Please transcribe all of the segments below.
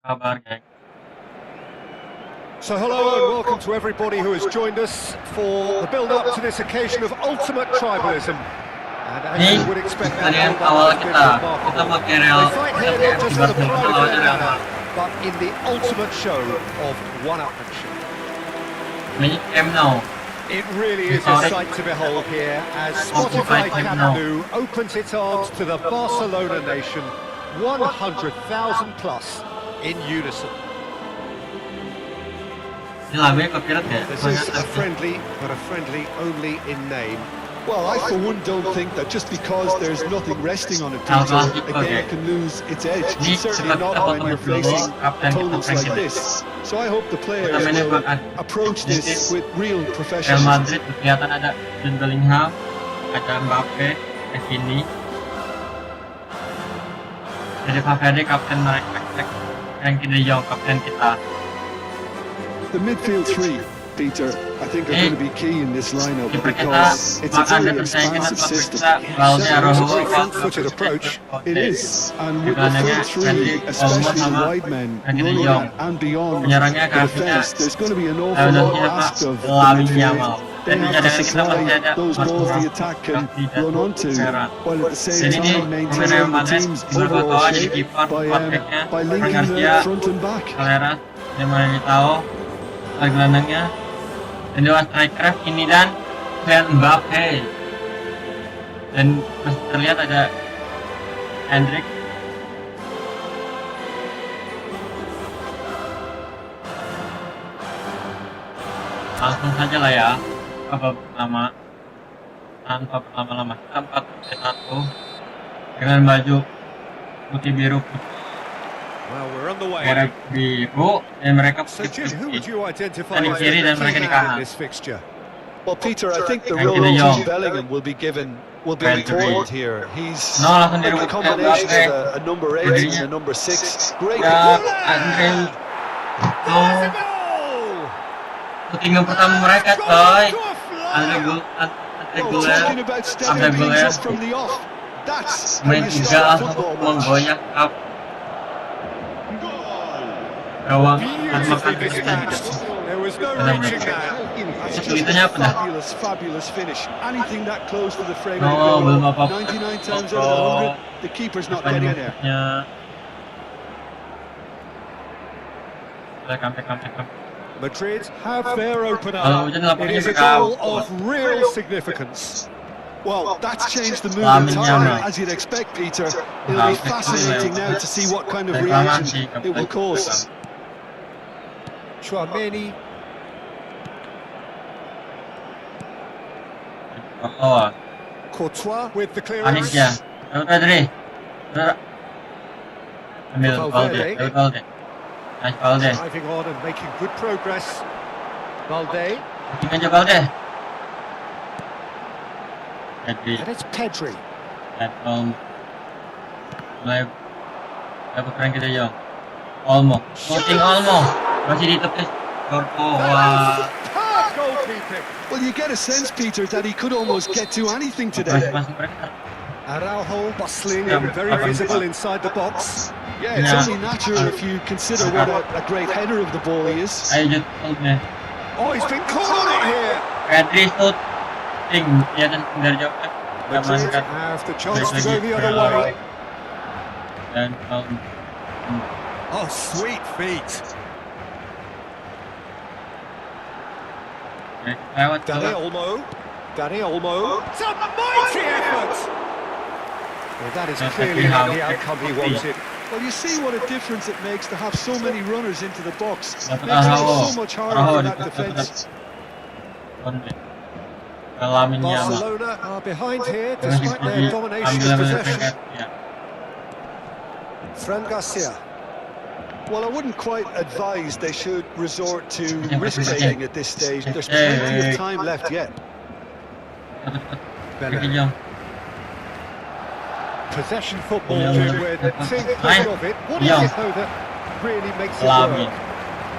kabar, geng? So hello and welcome to everybody who has joined us for the build-up to this occasion of ultimate tribalism. And as Ini you would expect, pertandingan awal kita pakai Real, they fight kita here pakai not FC just for the Barcelona pride of lawan their Real manner, Madrid. but in the ultimate show of one-upmanship. Ini Camp Nou. It really is a sight to behold here as Spotify Camp Nou opens its arms to the Barcelona nation, 100,000 plus in unison. Ini lagunya copyright ya? This is a friendly, but a friendly only in name. Well, I for one don't think that just because there's nothing resting on it, Peter, a game can lose its edge. Certainly not when you're facing opponents like this. So I hope the players will approach this with real Real professionalism. Madrid kelihatan ada Jude Bellingham, ada Mbappe, Kini. Jadi Valverde kapten mereka, Frankie De Jong kapten kita. The midfield three, Peter, I think are going to be key in this lineup Kiper kita because it's a ada very persaingan expansive antara system. kita, Valde, Araujo, front-footed approach. It is, and with the front three, especially the wide men running at and beyond the defence, there's going to be an awful lot asked of the midfield. They have to supply those balls the attack can run onto, while at the same time maintaining the team's overall shape by linking the front and back. Carreras, Militao, gelandangnya, dan dua striker ini dan Mbappe, dan masih terlihat ada Hendrik. Langsung saja lah ya, tanpa berlama-lama, kita 4-1 dengan baju putih biru Well, we're on the way. merah biru dan mereka So putih Jim, who would putih. you identify Di as kiri the dan key mereka di man kanan. in this fixture? Well, Peter, I think the Frankie role De of Jong. Jude Bellingham will be Pedri. important here. He's No, langsung like a direbut combination Mbappe. of a number 8 Pedrinya. and a number 6. Great. Ya, Andre There's a goal! putingan pertama mereka, coy. Andre Well, Guler, talking about Andre stepping things Guler up from the off. That's how main you 3 start a langsung football match. menggoyak up gawang tanpa Beautifully kaki. dispatched. There was no Benar-benar. reaching that. That's just Kesulitannya a apa dah? fabulous finish. Anything that close to the frame No, of the belum goal, apa-apa. 99 times out of 100, the keeper's not getting there. Madrid have their opener. Kalau hujan It lapangannya is a berkau. goal of real significance. Well, that's changed the mood Lamin entirely, Yamal. as you'd expect, Peter. It'll be fascinating now to see what kind of reaction it will cause. Chouameni, Oh, Courtois with the panik clearance. dia. Pedri. Ambil Valde, Valverde. Valde. Nice Valde. Driving on and making good progress. Valde, Puting aja Valde. Pedri. and it's Pedri. Dan mulai dapat Frankie De Jong. Olmo, shooting Olmo. Masih di tepi. Wah. Superb goalkeeping. Well, you get a sense, Peter, that he could almost get to anything today. Masih mereka. Araujo bustling and very visible inside the box. Yeah, it's only natural if you consider what a great header of the ball he is. Ayo Jude shootnya. Oh, he's been caught on it here. Pedri shooting. Ya kan dari jauh kan. Madrid Amankan. have the chance to go the other way. Dan Oh, sweet feet. lewat Dani Olmo. Dani Olmo. It's a mighty effort. Well, that is clearly not the outcome he wanted. Well, you see what a difference it makes to have so many runners into the box. Dapat Makes Araujo. it so much harder for that defense. Lamin Yamal. Barcelona are behind here Masih despite their pergi domination ambil of ambil possession. peringkat. Ya. Fran Garcia. Well, I wouldn't quite advise they should resort to risk-taking at this stage. There's plenty of time left yet. Frankie De Jong. Possession football, Yeah. Jim, where the thing of it. What is it, though, that really makes it Lamin. work?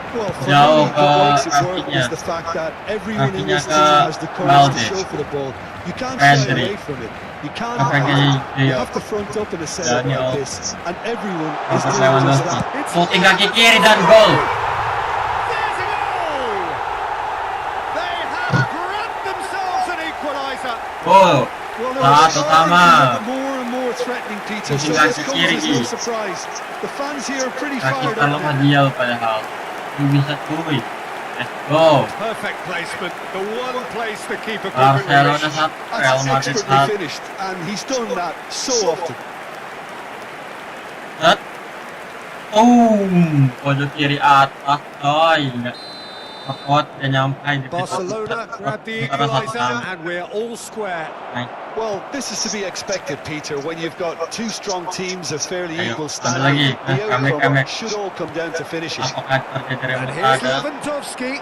Well, for Jauh me, what makes ke it work kakinya. is the fact that everyone in Kakinya this ke team has the courage to Valde. show for the ball. You can't shy Pedri. away from it. You can't you have to front up in a setup like this, and everyone is Untuk doing just Lewandowski. that. Shooting kaki kiri dan gol. There's a goal! They have grabbed themselves an equaliser. Gol. Well, they Satu were starting sama. to get more and more threatening, Peter. So Shooting this kaki comes kiri. as no surprise. The fans here are pretty Kaki fired kalau up. Hadial padahal. Ini bisa cuy. Let's go. Perfect placement. The one place the keeper couldn't Barcelona reach. 1, Real That's Madrid expertly 1. finished, and he's done that so often. Set. Pojok kiri atas, coy. Nggak kuat, dia nyampe di Barcelona grab the equaliser and we're all square. Well, this is to be expected, Peter, when you've got two strong teams of fairly Ayo, equal ambil standing. lagi. The outcome Kami. should all come down to finishes. Apakah terjadi And here's remontada? Lewandowski.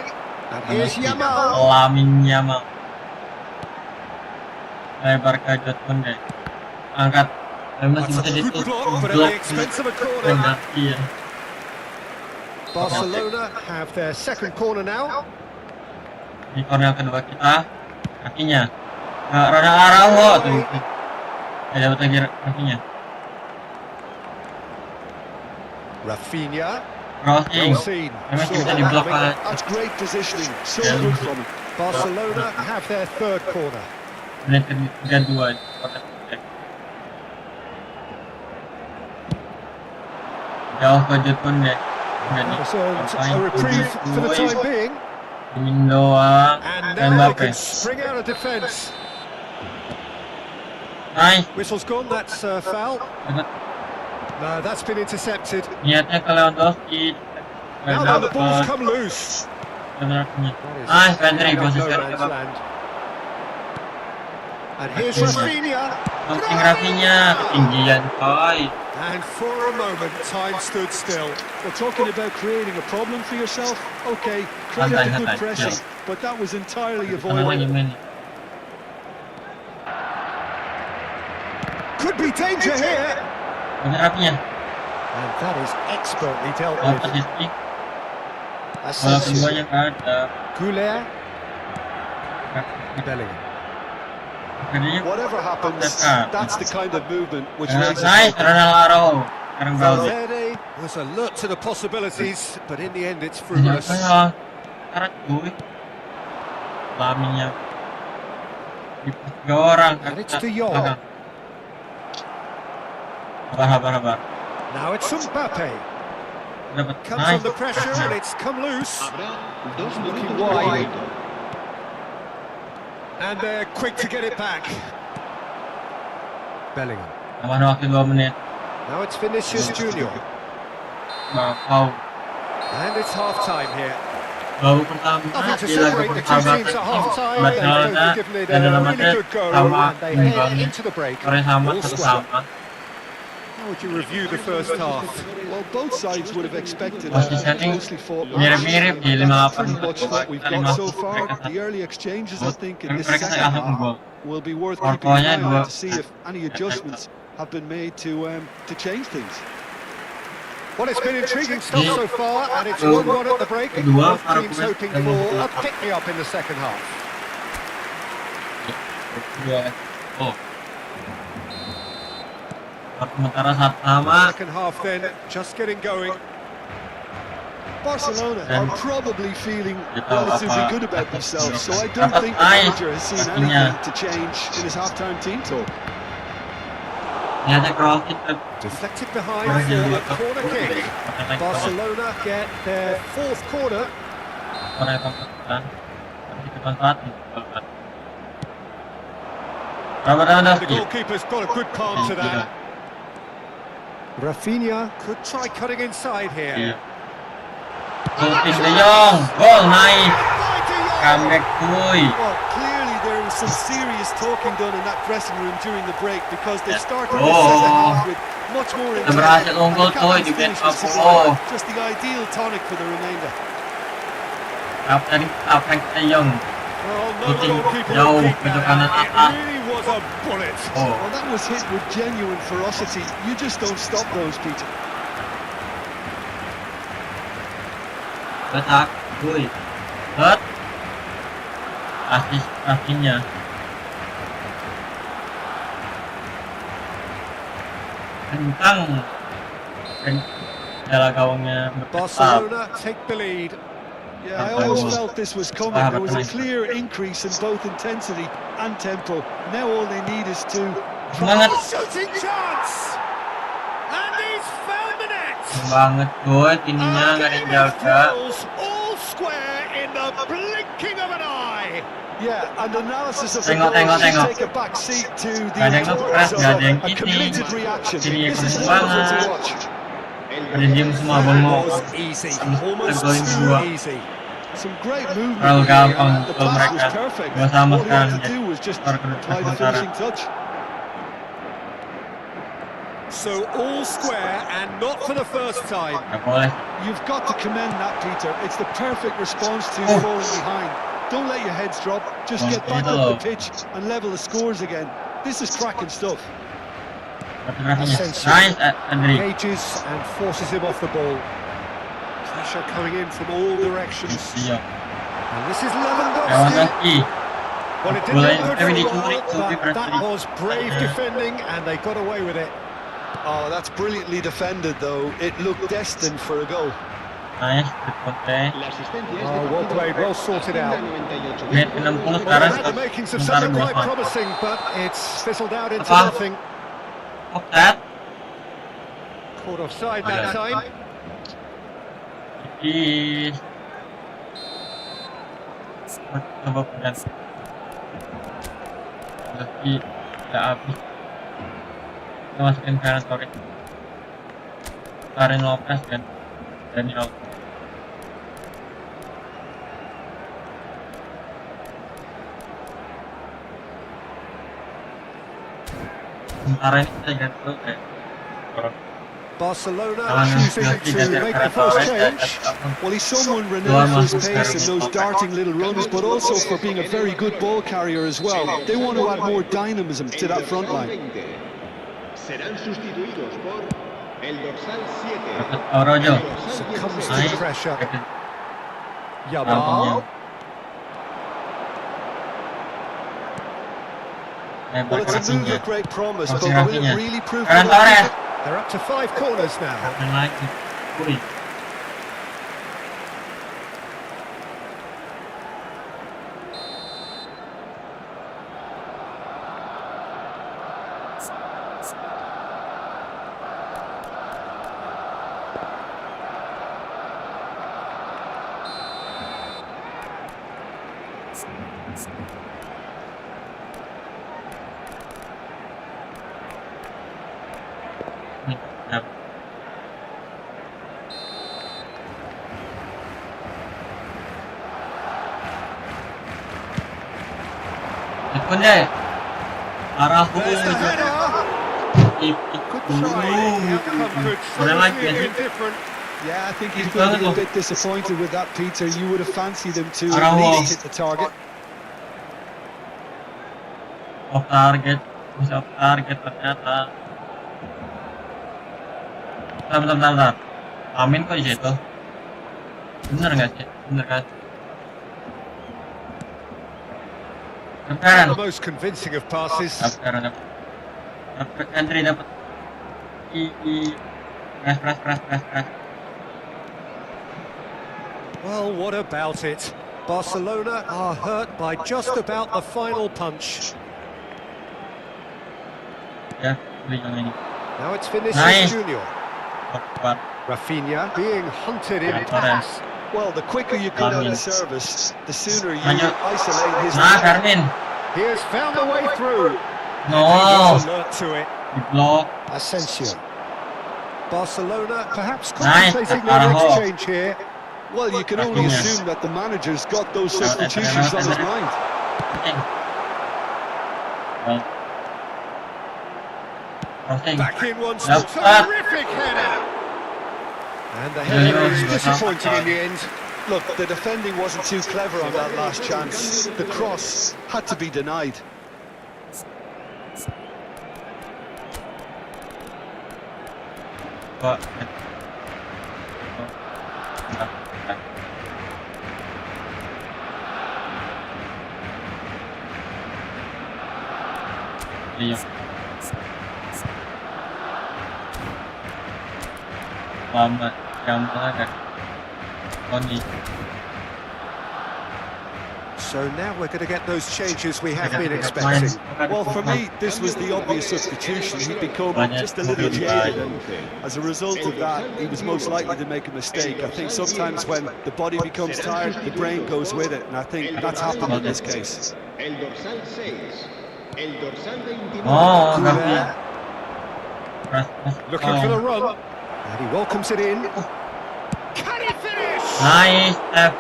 And here's Yamal. Lamin Yamal. Lebar ke Dortmund deh. Angkat. Masih That's bisa a good ditutup. block, but at the expense of a corner. Iya. Barcelona have their second corner now. Di corner kedua kita. Kakinya. Ronald Araujo tuh. Ya dapat lagi kakinya. Rafinha. Crossing. Well seen. Memang Saw bisa that diblok coming. oleh That's great positioning. So Yeah. good from him. Barcelona have their third corner. menit kedua. Jauh ke Dortmund deh. Udah nih. So a reprieve for the time being. Ingin doang. And Dan now they Mbappe. can spring out of defence. Nice. Whistle's gone, that's a foul. No, that's been intercepted. Niatnya ke Lewandowski. Now then the ball's come loose. Nice, Pedri No posisi man's land. And here's Rafinha. Langsung Rafinha, ketinggian coy. And for a moment, time stood still. Well, talking about creating a problem for yourself, okay, credit to good Santai, pressing, chill. but that was entirely Mana lagi avoidable. main? Could be danger here. Bener Rafinha. And that is expertly dealt Oh, with. statistik. Bola Asensio. keduanya nggak ada. Goulet. Bellingham. Akhirnya Whatever happens, that's the kind of movement which makes nice, it. Ronald Araujo. Sekarang Balde. Valverde was alert to the possibilities, but in the end it's Siapa fruitless. ya? Karat gue. Laminnya. Dipas 3 orang. And it's De Jong. Belakang. Habar. Now it's Mbappe. Dapat. Comes Nice. under pressure and it's come loose. Looking wide. And they're quick to get it back. Bellingham. Tambahan waktu 2 menit. Now it's Vinicius Junior. Wow. And it's half-time here. Baru pertama Nothing to di laga separate the two teams at half-time. They've Barcelona both given it dan a Real really Madrid good go sama and they head imbang. into the break. Sore sama All 1 square. sama. How would you review the first half? Well, both sides would have expected Masih a setting closely fought match. mirip-mirip di 58 Pretty much what we've kita got so 50 far. mereka The early exchanges, I think, in this mereka second langsung half gol. will be worth keeping an Pokoknya eye dua. on to see if any adjustments have been made to change things. Well, it's been intriguing stuff so far, and it's 1-1 at the break. Kedua, Both para teams pemain hoping yang for membuat- a pick-me-up in the second half. Dua. Oh. Sementara saat sama Second half then, just getting going. Barcelona Dan- are probably feeling Dia tahu relatively apa good about taktik themselves, so dia. I don't Dapat think the nice manager has seen pastinya. anything to change in his halftime team talk. niatnya crossing ke Deflected behind for a corner kick. Barcelona get their fourth corner. orang yang kompeten tapi dimanfaatin. The Lewandowski. goalkeeper's got a good palm to Iya. that. Rafinha could try cutting inside here. Iya. Shooting De Jong, gol nice. By De Jong. Comeback kuy. Well, clearly there was some serious talking done in that dressing room during the break because they started the Oh. second half with much more Udah berhasil intensity. unggul And the captain's tuh di finish band was up. sublime. Oh. Just the ideal tonic for the remainder. Kapten De Jong. Well, no Shooting goalkeeper jauh will keep ke that depan out. atas. It really was a bullet. Oh. Well, that was hit with genuine ferocity. You just don't stop those, Peter. Letak kuy. Set. Asis kakinya. kencang dan adalah gawangnya berketat. Barcelona take the lead. Yeah, I always felt this was coming. There was a clear increase in both intensity and tempo. Now all they need is to... Semangat Shooting chance! And he's found the net! banget good, ininya nggak ada yang jaga. All square in the blinking of an eye! Yeah, and analysis of the Tengok. goal should take a back seat to the Gak ada yang nge-press, gak ada yang a committed reaction. Ini This is kenceng wonderful to banget. watch. Ada diem semua bengok. Was easy, almost Tergolong too dua. easy. Some great movement. Terlalu gampang The untuk pass was mereka. perfect. Gak sama All he had sekarang to ya. do was just Baru kena apply the sementara. finishing touch. So all square and not for the first time. Gak boleh. You've got to commend that, Peter. It's the perfect response to falling behind. Don't let your heads drop. Just get back up the pitch and level the scores again. This is cracking stuff. Fotografinya. Nice, Adri. Engages and forces him off the ball. Pressure coming in from all directions. Iya. And this is Lewandowski. Lewandowski. Well, it didn't Boleh, look good tapi for a dicuri, while, tapi but that berhasil. was brave defending and they got away with it. Oh, that's brilliantly defended, though. It looked destined for a goal. Nice, good. Oh, well played, well sorted out. Menit 60 Well, sekarang. they had the makings of Sementara something quite 2-0. promising, but it's fizzled out into Apa? nothing. Offside. Caught offside Oh, that yeah. time. Tipis. Coba pegang. Tapi udah habis. Kita masukin Ferran Torres. Karen Lopez kan. Daniel. Sementara ini kita ganti dulu kayak Barcelona Kalau choosing nanti to ganti make the Ferran first Torres, change. Well, he's someone renowned for his pace and those darting little runs, but also for being a very good ball carrier as well. They want to add more dynamism to that front line. Serán sustituidos por el dorsal 7. dapat Aurojo. Succumbs to Nice. the pressure. Dapat Yamal. Well, it's a move Berkreasinya. of great promise, but will Berkreasinya. it really prove Ferran to Torres. They're up to 5 corners now. Main lagi. Wih. Nih, dapat. Ikut deh. Arahku. There's the header. Good try. The outcome could Udah lagi certainly ya have sih. been different. Yeah, I think he's It's going to be a gonna bit disappointed with that, Peter. You would have fancied them to at Araujo. least hit the target. Off target. Bisa off target ternyata. Bentar. Amin kok di situ. Bener nggak sih? Bener kan? Ferran. The most convincing of passes. Dapat. Dapat entry dapat. Press. Well, what about it? Barcelona are hurt by just about the final punch. Ya, beli yang ini. Now it's Vinicius Nice. Junior. Tepat. Rafinha being hunted in its Torres. pass. Well, the quicker you cut out the service, the sooner you isolate his... Nah, Fermin. He has found a way through. No. He got alert to it. Di blok. Asensio. Barcelona perhaps Nice, contemplating that's their Araujo. exchange here. Well, you can only Rafinha. assume that the manager's got those substitutions on his mind. Well. Crossing. Back in once. Dapat. Terrific header. And the header is disappointing in the end. Look, the defending wasn't too clever on that last chance. The cross had to be denied. Kok. Iya. Lama yang Laga. Tony. So now we're going to get those changes we have been expecting. Well, for me, this was the obvious substitution. He'd become just a little jaded, and as a result of that, he was most likely to make a mistake. I think sometimes when the body becomes tired, the brain goes with it, and I think that's happened in this case. El dorsal 6. El dorsal 29. Oh, Gavi. Looking for the run, and he welcomes it in. Can he finish? Nice step.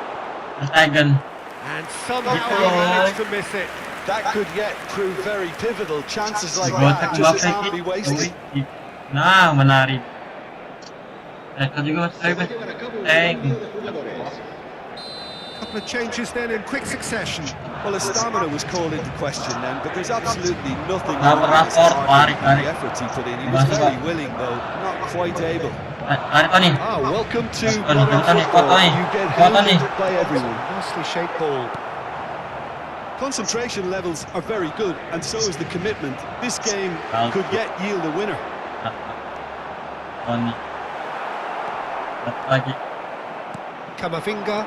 Second. And somehow he managed to miss it. That could yet prove very pivotal. Chances like Gol that kedua just can't be wasted. Nah, menarik. Saya juga Se va a llevar a cabo un cambio de jugadores. Couple of changes then in quick succession. Well, his stamina was called into question then, but there's absolutely nothing Nah, wrong with his Rashford, target and tarik. the efforts he put in. He was very willing, though, not quite able. Tarik Tony. Ah, welcome to Tony, modern Tony, football. Tony. You get Tony. hounded by everyone. Nicely shaped ball. Concentration levels are very good, and so is the commitment. This game could yet yield a winner. Tony. Lagi. Kamavinga.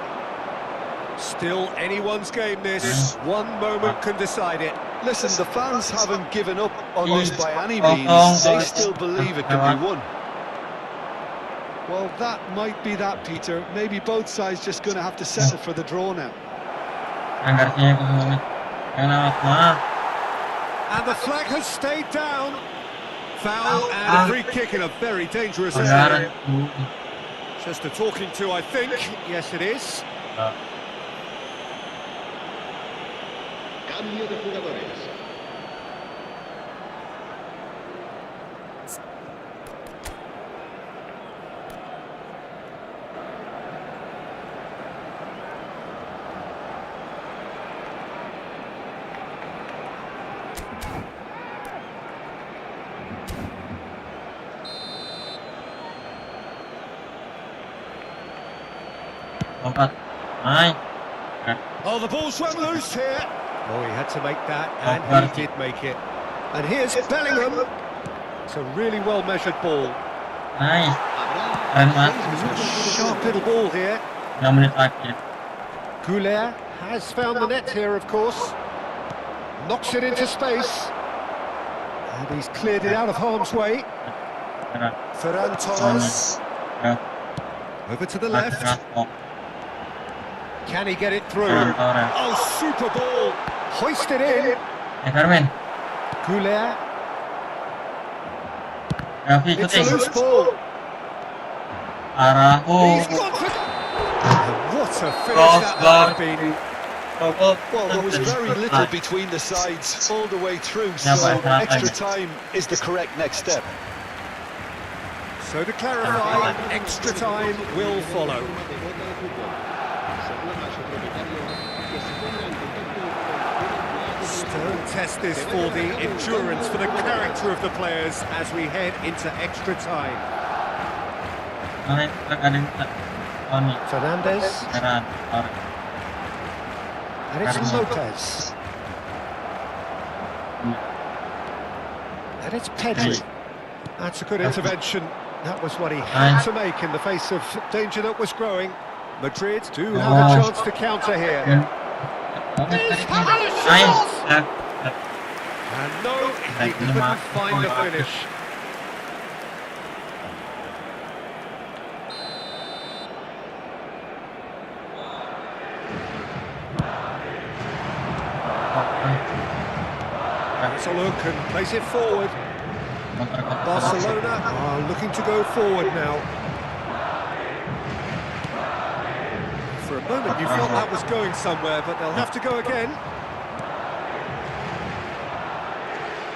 Still anyone's game this. One moment can decide it. Listen, the fans haven't given up on this by any means. They still believe it can be won. Well, that might be that, Peter. Maybe both sides just going to have to settle for the draw now. Anggarnya ke sini. Kenapa? And the flag has stayed down. Foul and a free kick in a very dangerous area. Anggaran. Just a talking to, I think. Yes, it is. Cambio de jugadores. Lompat. Nice. Oh, the ball's run loose here. Oh, he had to make that, and he did make it. And here's Bellingham. It's a really well-measured ball. Nice. Keren banget. Sharp little ball here. 6 menit akhir. Goulet has found the net here, of course. Knocks it into space. And he's cleared it out of harm's way. Keren. Ferran Torres. Ya. Over to the Lagi left. Rashford. Can he get it through? Ferran Torres. Oh, super ball. Hoisted in. Carmen. Goulet. Gavi It's a shooting. loose ball. Arahu. He's gone for... And what a finish Goal, that goal. might have been. Well, there was very little between the sides all the way through, so extra time is the correct next step. So to clarify, extra time will follow. Stern test this for the endurance, for the character of the players as we head into extra time. Tony. Fernandez, Ferran Torres. and it's Lopez. And it's Pedri. That's a good intervention. That was what he had to make in the face of danger that was growing. Madrid do have a chance to counter here. Nice. And no, he couldn't find the finish. That's a look and plays it forward. Barcelona are looking to go forward now. For a moment you thought that was going somewhere, but they'll have to go again.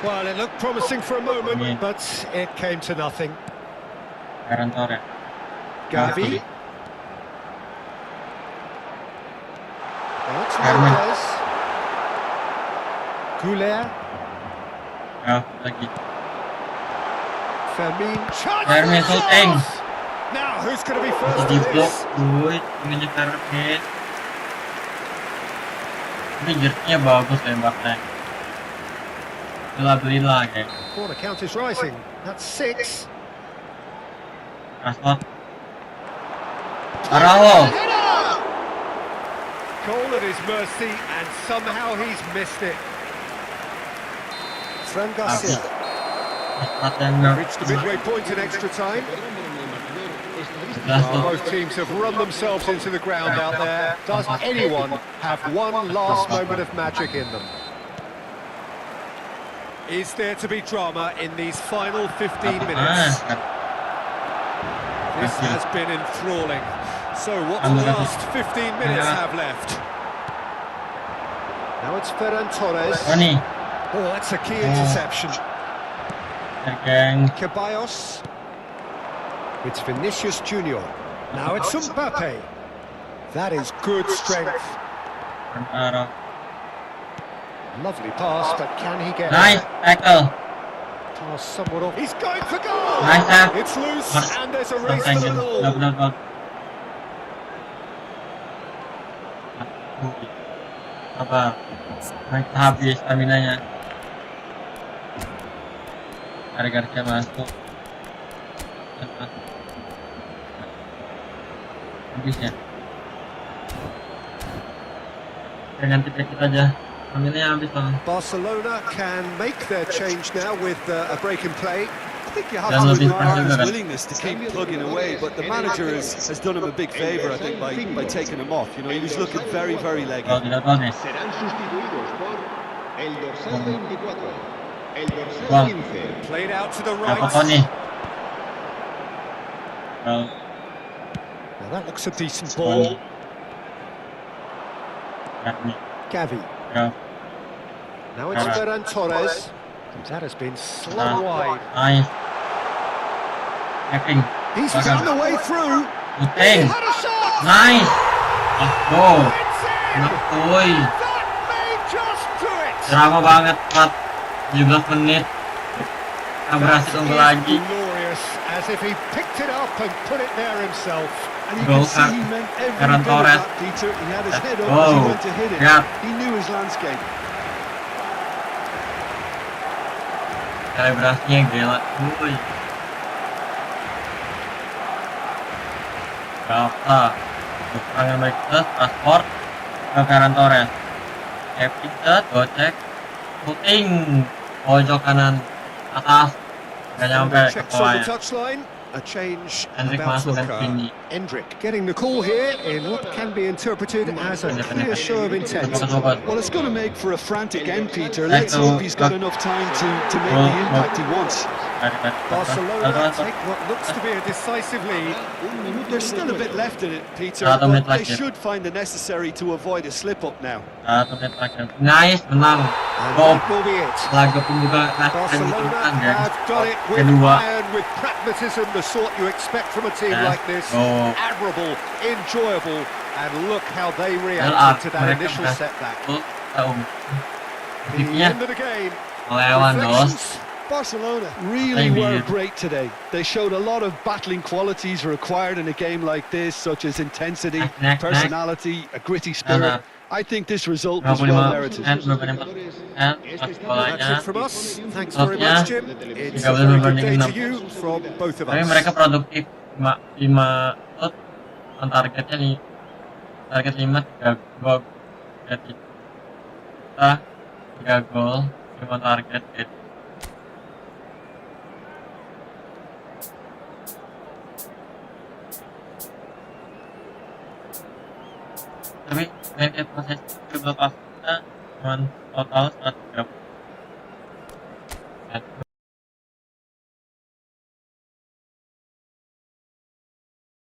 Well, it looked promising for a moment, but it came to nothing. Ferran Torres. Gavi. That's Lopez. Goulet. Lagi. Fermin. Fermin shooting. Now, who's going to be first Di to blok this? duit ininya Fermin. Ini jerknya bagus tembaknya. Beli lagi. Corner count is rising. That's 6. Rashford. Araujo. Goal at his mercy, and somehow he's missed it. Fran Garcia reached the midway point in extra time. Both teams have run themselves into the ground out there. Does anyone have one last moment of magic in them? Is there to be drama in these final 15 minutes? This has been enthralling. So what do the last 15 minutes have left? Now it's Ferran Torres. Oh, that's a key interception. Ceballos. It's Vinicius Junior. Now it's Mbappe. That is good strength. Lovely pass, but can he get Nice tackle. Pass somewhat off. He's going for goal. Nice tap. It's loose, and there's a race for the ball. Benar. Apa? Naik habis stamina-nya. Ada Garcia masuk. Habis ya. Ganti kita aja. Staminanya habis bang. Barcelona can make their change now with a break in play. I think you have to admire his willingness to keep plugging away, but the manager has done him a big favour, I think, by taking him off. You know, he was looking very, very leggy. Serán sustituidos por el dorsal 24, el dorsal 15. Played out to the Apa right. nih? Now that looks a decent ball. Gavi. Now it's Ferran Torres. That has been slung wide. Nice. Hacking. He's found a way through. Shooting. Had a shot. Nice. Let's go. It's in. Woi. That may just do it. Drama banget 17 menit. Kita berhasil unggul lagi. Glorious, as if he picked it up and put it there himself. And you Goal can see he meant every Ferran bit of Torres. that, Peter. He had his head up Go. as he went to hit it. Yeah. He knew his landscape. Kalibrasinya gila. Woi. Berapa? Tangan baik set, transport ke Ferran Torres. Epic set, gocek, shooting, pojok kanan atas, nggak nyampe ke Checks on the bawahnya. touchline. A change Hendrik about to masuk dan occur. tinggi. Endrick getting the call here in what can be interpreted as a clear show of intent. Well, it's going to make for a frantic end, Peter. Let's hope he's got enough time to make the impact he wants. Barcelona take what looks to be a decisive lead. There's still a bit left in it, Peter, Satu menit but they lagi. should find the necessary to avoid a slip-up now. 1 menit lagi. Nice, menang. And Gol. that will be it. Laga pembuka Barcelona kan, have done it with kedua. iron, with pragmatism, the sort you expect from a team Yeah. like this. Oh. Admirable, enjoyable, and look how they Well, reacted to that mereka initial berhasil setback. tahu. The Tipnya end of the game. melawan dos. Reflections. Barcelona really Maybe. were great today. They showed a lot of battling qualities required in a game like this, such as intensity, Next. personality, a gritty Nah. spirit. I think this result was well 55 merited. and 24 pas bolanya. That's it from us. Thanks very Stopnya much, Jim. It's a 13 very good berbanding day 6. to you from both of Tapi us. mereka produktif 5 shot, on targetnya nih, target 5 3 gol. Jadi kita 3 gol 5 target hit. Tapi main posisi kedua pas kita cuma total 130.